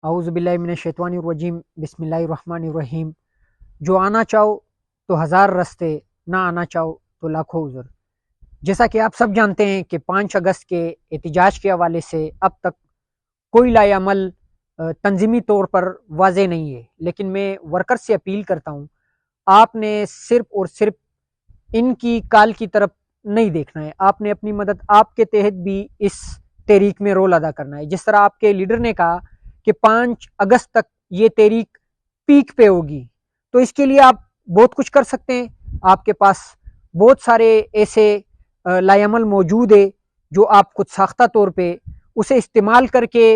اعوذ باللہ من الشیطان الرجیم بسم اللہ الرحمن الرحیم۔ جو آنا چاہو تو ہزار رستے، نہ آنا چاہو تو لاکھوں عذر۔ جیسا کہ آپ سب جانتے ہیں کہ 5 اگست کے احتجاج کے حوالے سے اب تک کوئی لائے عمل تنظیمی طور پر واضح نہیں ہے، لیکن میں ورکر سے اپیل کرتا ہوں، آپ نے صرف اور صرف ان کی کال کی طرف نہیں دیکھنا ہے، آپ نے اپنی مدد آپ کے تحت بھی اس تحریک میں رول ادا کرنا ہے۔ جس طرح آپ کے لیڈر نے کہا کہ 5 اگست تک یہ تحریک پیک پہ ہوگی، تو اس کے لیے آپ بہت کچھ کر سکتے ہیں۔ آپ کے پاس بہت سارے ایسے لائے عمل موجود ہے جو آپ خود ساختہ طور پہ اسے استعمال کر کے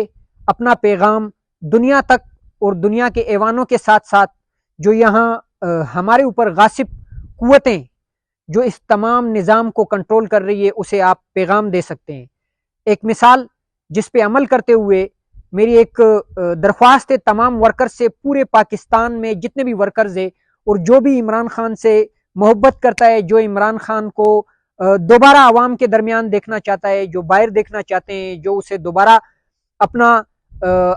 اپنا پیغام دنیا تک اور دنیا کے ایوانوں کے ساتھ ساتھ جو یہاں ہمارے اوپر غاصب قوتیں جو اس تمام نظام کو کنٹرول کر رہی ہے اسے آپ پیغام دے سکتے ہیں۔ ایک مثال جس پہ عمل کرتے ہوئے میری ایک درخواست ہے تمام ورکرز سے، پورے پاکستان میں جتنے بھی ورکرز ہیں اور جو بھی عمران خان سے محبت کرتا ہے، جو عمران خان کو دوبارہ عوام کے درمیان دیکھنا چاہتا ہے، جو باہر دیکھنا چاہتے ہیں، جو اسے دوبارہ اپنا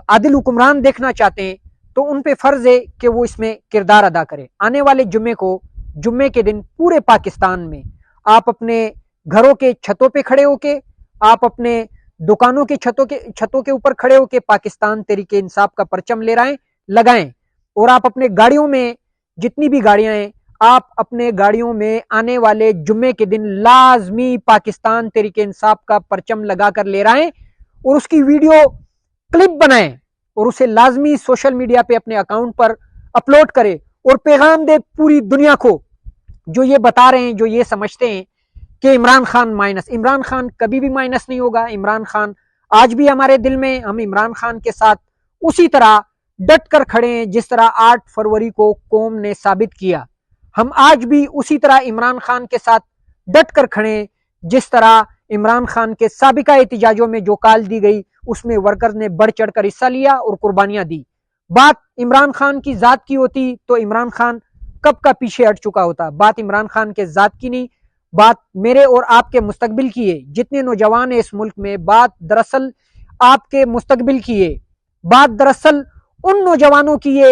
عادل حکمران دیکھنا چاہتے ہیں، تو ان پہ فرض ہے کہ وہ اس میں کردار ادا کرے۔ آنے والے جمعے کے دن پورے پاکستان میں آپ اپنے گھروں کے چھتوں پہ کھڑے ہو کے، آپ اپنے دکانوں کے چھتوں کے اوپر کھڑے ہو کے پاکستان تحریک انصاف کا پرچم لگائیں، اور آپ اپنے گاڑیوں میں جتنی بھی گاڑیاں ہیں، آپ اپنے گاڑیوں میں آنے والے جمعے کے دن لازمی پاکستان تحریک انصاف کا پرچم لگا کر لے رہے ہیں، اور اس کی ویڈیو کلپ بنائیں اور اسے لازمی سوشل میڈیا پہ اپنے اکاؤنٹ پر اپلوڈ کرے اور پیغام دے پوری دنیا کو، جو یہ بتا رہے ہیں، جو یہ سمجھتے ہیں کہ عمران خان مائنس۔ عمران خان کبھی بھی مائنس نہیں ہوگا۔ عمران خان آج بھی ہمارے دل میں، ہم عمران خان کے ساتھ اسی طرح ڈٹ کر کھڑے ہیں جس طرح 8 فروری کو قوم نے ثابت کیا۔ ہم آج بھی اسی طرح عمران خان کے ساتھ ڈٹ کر کھڑے ہیں جس طرح عمران خان کے سابقہ احتجاجوں میں جو کال دی گئی اس میں ورکرز نے بڑھ چڑھ کر حصہ لیا اور قربانیاں دی۔ بات عمران خان کی ذات کی ہوتی تو عمران خان کب کا پیچھے ہٹ چکا ہوتا۔ بات عمران خان کے ذات کی نہیں، بات میرے اور آپ کے مستقبل کی ہے۔ جتنے نوجوان ہیں اس ملک میں، بات دراصل آپ کے مستقبل کی ہے، بات دراصل ان نوجوانوں کی ہے